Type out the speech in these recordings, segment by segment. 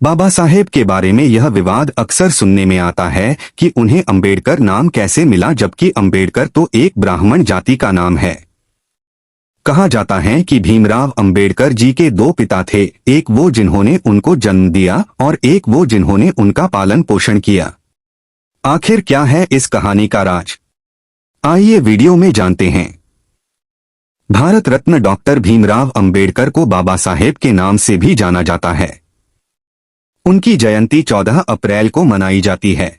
बाबा साहेब के बारे में यह विवाद अक्सर सुनने में आता है कि उन्हें अंबेडकर नाम कैसे मिला, जबकि अंबेडकर तो एक ब्राह्मण जाति का नाम है। कहा जाता है कि भीमराव अंबेडकर जी के दो पिता थे, एक वो जिन्होंने उनको जन्म दिया और एक वो जिन्होंने उनका पालन पोषण किया। आखिर क्या है इस कहानी का राज? आइए वीडियो में जानते हैं। भारत रत्न डॉक्टर भीमराव अंबेडकर को बाबा साहेब के नाम से भी जाना जाता है। उनकी जयंती 14 अप्रैल को मनाई जाती है।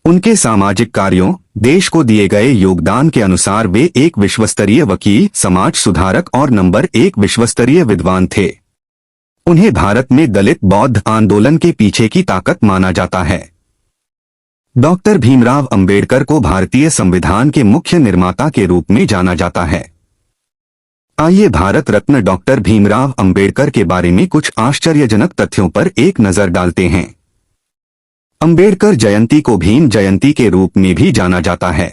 उनके सामाजिक कार्यों, देश को दिए गए योगदान के अनुसार वे एक विश्वस्तरीय वकील, समाज सुधारक और नंबर 1 विश्वस्तरीय विद्वान थे। उन्हें भारत में दलित बौद्ध आंदोलन के पीछे की ताकत माना जाता है। डॉक्टर भीमराव अंबेडकर को भारतीय संविधान के मुख्य निर्माता के रूप में जाना जाता है। आइए भारत रत्न डॉक्टर भीमराव अंबेडकर के बारे में कुछ आश्चर्यजनक तथ्यों पर एक नजर डालते हैं। अंबेडकर जयंती को भीम जयंती के रूप में भी जाना जाता है।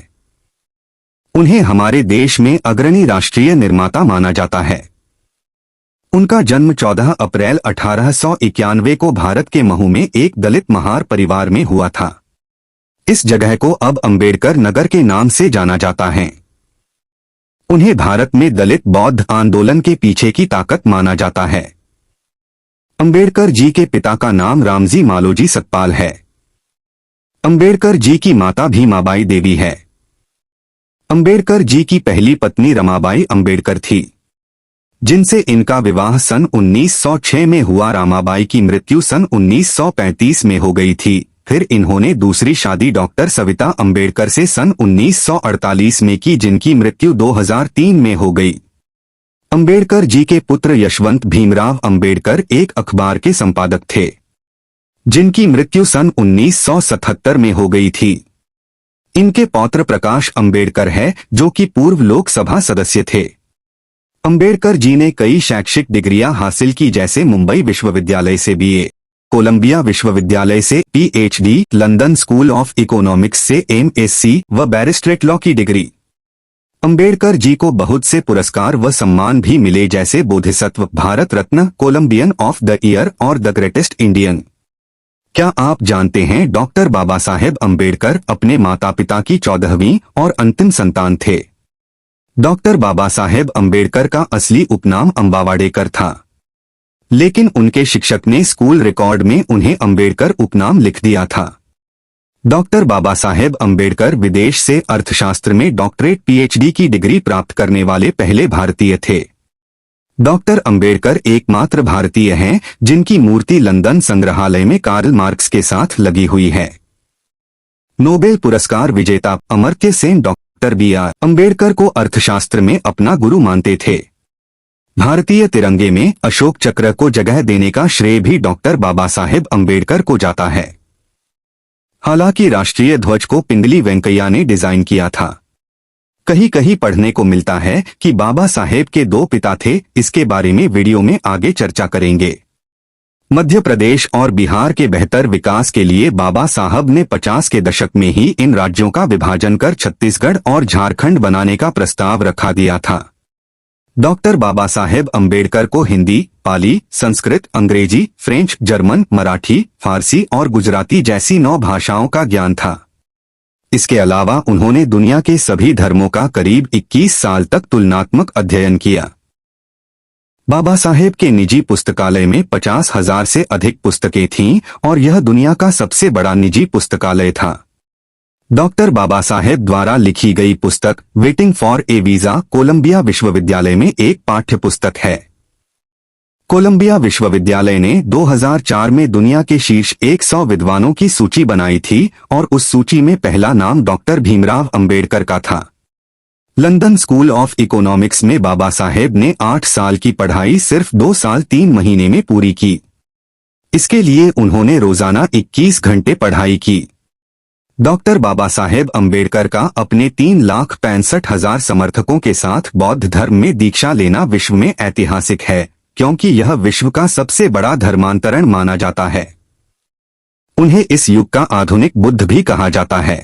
उन्हें हमारे देश में अग्रणी राष्ट्रीय निर्माता माना जाता है। उनका जन्म 14 अप्रैल 1891 को भारत के महू में एक दलित महार परिवार में हुआ था। इस जगह को अब अंबेडकर नगर के नाम से जाना जाता है। उन्हें भारत में दलित बौद्ध आंदोलन के पीछे की ताकत माना जाता है। अंबेडकर जी के पिता का नाम रामजी मालोजी सतपाल है। अंबेडकर जी की माता भीमाबाई देवी है। अंबेडकर जी की पहली पत्नी रमाबाई अंबेडकर थी, जिनसे इनका विवाह सन 1906 में हुआ। रमाबाई की मृत्यु सन 1935 में हो गई थी। फिर इन्होंने दूसरी शादी डॉक्टर सविता अंबेडकर से सन 1948 में की, जिनकी मृत्यु 2003 में हो गई। अंबेडकर जी के पुत्र यशवंत भीमराव अंबेडकर एक अखबार के संपादक थे, जिनकी मृत्यु सन 1977 में हो गई थी। इनके पौत्र प्रकाश अंबेडकर है, जो कि पूर्व लोकसभा सदस्य थे। अंबेडकर जी ने कई शैक्षिक डिग्रियां हासिल की, जैसे मुंबई विश्वविद्यालय से बीए, कोलंबिया विश्वविद्यालय से PhD, London school of economics से एमएससी व बैरिस्टरेट लॉ की डिग्री। अंबेडकर जी को बहुत से पुरस्कार व सम्मान भी मिले, जैसे Bodhisattva, Bharat Ratna, Colombian of the year और द ग्रेटेस्ट इंडियन। क्या आप जानते हैं डॉक्टर बाबा साहेब अंबेडकर अपने माता पिता की 14वीं और अंतिम संतान थे। डॉक्टर बाबा साहेब अंबेडकर का असली उपनाम अंबावाडेकर था, लेकिन उनके शिक्षक ने स्कूल रिकॉर्ड में उन्हें अंबेडकर उपनाम लिख दिया था। डॉक्टर बाबा साहेब अंबेडकर विदेश से अर्थशास्त्र में डॉक्टरेट पीएचडी की डिग्री प्राप्त करने वाले पहले भारतीय थे। डॉक्टर अंबेडकर एकमात्र भारतीय हैं जिनकी मूर्ति लंदन संग्रहालय में कार्ल मार्क्स के साथ लगी हुई है। नोबेल पुरस्कार विजेता अमर्त्य सेन डॉक्टर बी.आर. अंबेडकर को अर्थशास्त्र में अपना गुरु मानते थे। भारतीय तिरंगे में अशोक चक्र को जगह देने का श्रेय भी डॉक्टर बाबा साहेब अंबेडकर को जाता है। हालांकि राष्ट्रीय ध्वज को पिंगली वेंकैया ने डिजाइन किया था। कहीं कहीं पढ़ने को मिलता है कि बाबा साहेब के दो पिता थे। इसके बारे में वीडियो में आगे चर्चा करेंगे। मध्य प्रदेश और बिहार के बेहतर विकास के लिए बाबा साहब ने 50 के दशक में ही इन राज्यों का विभाजन कर छत्तीसगढ़ और झारखंड बनाने का प्रस्ताव रखा दिया था। डॉक्टर बाबा साहेब अंबेडकर को हिंदी, पाली, संस्कृत, अंग्रेजी, फ्रेंच, जर्मन, मराठी, फारसी और गुजराती जैसी 9 भाषाओं का ज्ञान था। इसके अलावा उन्होंने दुनिया के सभी धर्मों का करीब 21 साल तक तुलनात्मक अध्ययन किया। बाबा साहेब के निजी पुस्तकालय में 50,000 से अधिक पुस्तकें थीं और यह दुनिया का सबसे बड़ा निजी पुस्तकालय था। डॉक्टर बाबा साहेब द्वारा लिखी गई पुस्तक waiting for a visa Columbia विश्वविद्यालय में एक पाठ्य पुस्तक है। कोलंबिया विश्वविद्यालय ने 2004 में दुनिया के शीर्ष 100 विद्वानों की सूची बनाई थी और उस सूची में पहला नाम डॉक्टर भीमराव अंबेडकर का था। लंदन स्कूल ऑफ इकोनॉमिक्स में बाबा साहेब ने 8 साल की पढ़ाई सिर्फ 2 साल 3 महीने में पूरी की। इसके लिए उन्होंने रोजाना 21 घंटे पढ़ाई की। डॉक्टर बाबा साहेब अंबेडकर का अपने 3,65,000 समर्थकों के साथ बौद्ध धर्म में दीक्षा लेना विश्व में ऐतिहासिक है, क्योंकि यह विश्व का सबसे बड़ा धर्मांतरण माना जाता है। उन्हें इस युग का आधुनिक बुद्ध भी कहा जाता है।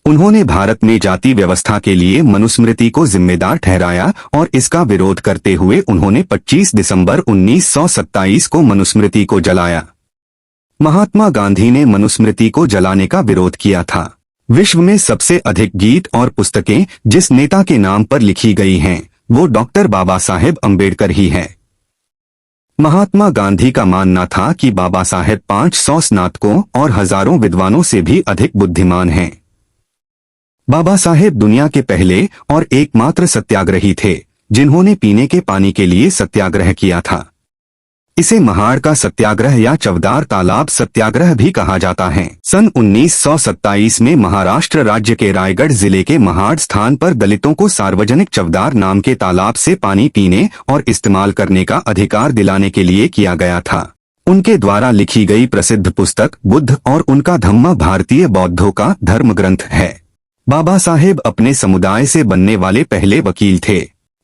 उन्होंने भारत में जाति व्यवस्था के लिए मनुस्मृति को जिम्मेदार ठहराया और इसका विरोध करते हुए उन्होंने 25 दिसंबर 1927 को मनुस्मृति को जलाया। महात्मा गांधी ने मनुस्मृति को जलाने का विरोध किया था। विश्व में सबसे अधिक गीत और पुस्तकें जिस नेता के नाम पर लिखी गई हैं, वो डॉक्टर बाबा साहेब अम्बेडकर ही है। महात्मा गांधी का मानना था कि बाबा साहेब 500 स्नातकों और हजारों विद्वानों से भी अधिक बुद्धिमान हैं। बाबा साहेब दुनिया के पहले और एकमात्र सत्याग्रही थे जिन्होंने पीने के पानी के लिए सत्याग्रह किया था। इसे महाड़ का सत्याग्रह या चवदार तालाब सत्याग्रह भी कहा जाता है। सन 1927 में महाराष्ट्र राज्य के रायगढ़ जिले के महाड़ स्थान पर दलितों को सार्वजनिक चवदार नाम के तालाब से पानी पीने और इस्तेमाल करने का अधिकार दिलाने के लिए किया गया था। उनके द्वारा लिखी गई प्रसिद्ध पुस्तक बुद्ध और उनका धम्म भारतीय बौद्धों का धर्म ग्रंथ है। बाबा साहेब अपने समुदाय से बनने वाले पहले वकील थे।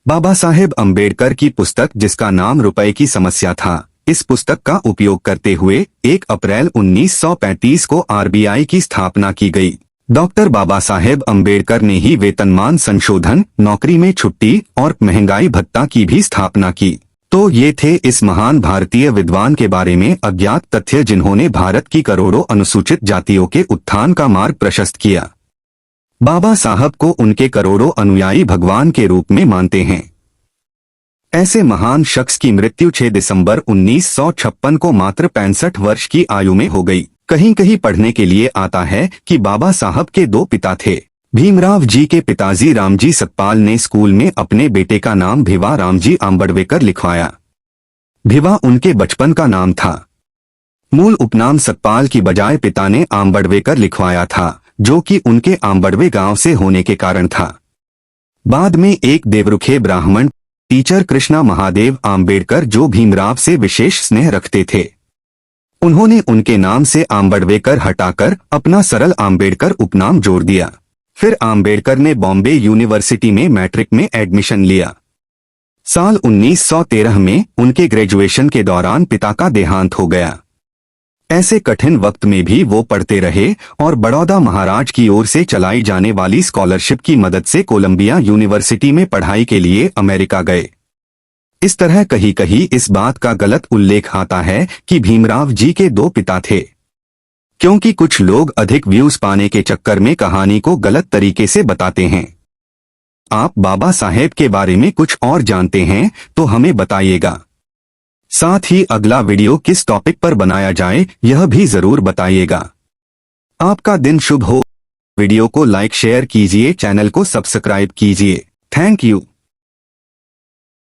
बाबा साहेब अम्बेडकर की पुस्तक जिसका नाम रुपए की समस्या था, इस पुस्तक का उपयोग करते हुए 1 अप्रैल 1935 को आरबीआई की स्थापना की गई। डॉक्टर बाबा साहेब अम्बेडकर ने ही वेतनमान संशोधन, नौकरी में छुट्टी और महंगाई भत्ता की भी स्थापना की। तो ये थे इस महान भारतीय विद्वान के बारे में अज्ञात तथ्य जिन्होंने भारत की करोड़ों अनुसूचित जातियों के उत्थान का मार्ग प्रशस्त किया। बाबा साहब को उनके करोड़ों अनुयायी भगवान के रूप में मानते हैं। ऐसे महान शख्स की मृत्यु 6 दिसंबर 1956 को मात्र 65 वर्ष की आयु में हो गई। कहीं कहीं पढ़ने के लिए आता है कि बाबा साहब के 2 पिता थे। भीमराव जी के पिताजी रामजी सतपाल ने स्कूल में अपने बेटे का नाम भिवा रामजी आंबेडकर लिखवाया। भिवा उनके बचपन का नाम था। मूल उपनाम सतपाल की बजाय पिता ने आंबेडकर लिखवाया था, जो कि उनके आंबड़वे गांव से होने के कारण था। बाद में एक देवरुखे ब्राह्मण टीचर कृष्णा महादेव आंबेडकर, जो भीमराव से विशेष स्नेह रखते थे, उन्होंने उनके नाम से आंबेडकर हटाकर अपना सरल आंबेडकर उपनाम जोड़ दिया। फिर आंबेडकर ने बॉम्बे यूनिवर्सिटी में मैट्रिक में एडमिशन लिया। साल 1913 में उनके ग्रेजुएशन के दौरान पिता का देहांत हो गया। ऐसे कठिन वक्त में भी वो पढ़ते रहे और बड़ौदा महाराज की ओर से चलाई जाने वाली स्कॉलरशिप की मदद से कोलंबिया यूनिवर्सिटी में पढ़ाई के लिए अमेरिका गए। इस तरह कहीं कहीं इस बात का गलत उल्लेख आता है कि भीमराव जी के 2 पिता थे, क्योंकि कुछ लोग अधिक व्यूज पाने के चक्कर में कहानी को गलत तरीके से बताते हैं। आप बाबा साहेब के बारे में कुछ और जानते हैं तो हमें बताइएगा। साथ ही अगला वीडियो किस टॉपिक पर बनाया जाए यह भी जरूर बताइएगा। आपका दिन शुभ हो। वीडियो को लाइक शेयर कीजिए, चैनल को सब्सक्राइब कीजिए। Thank you.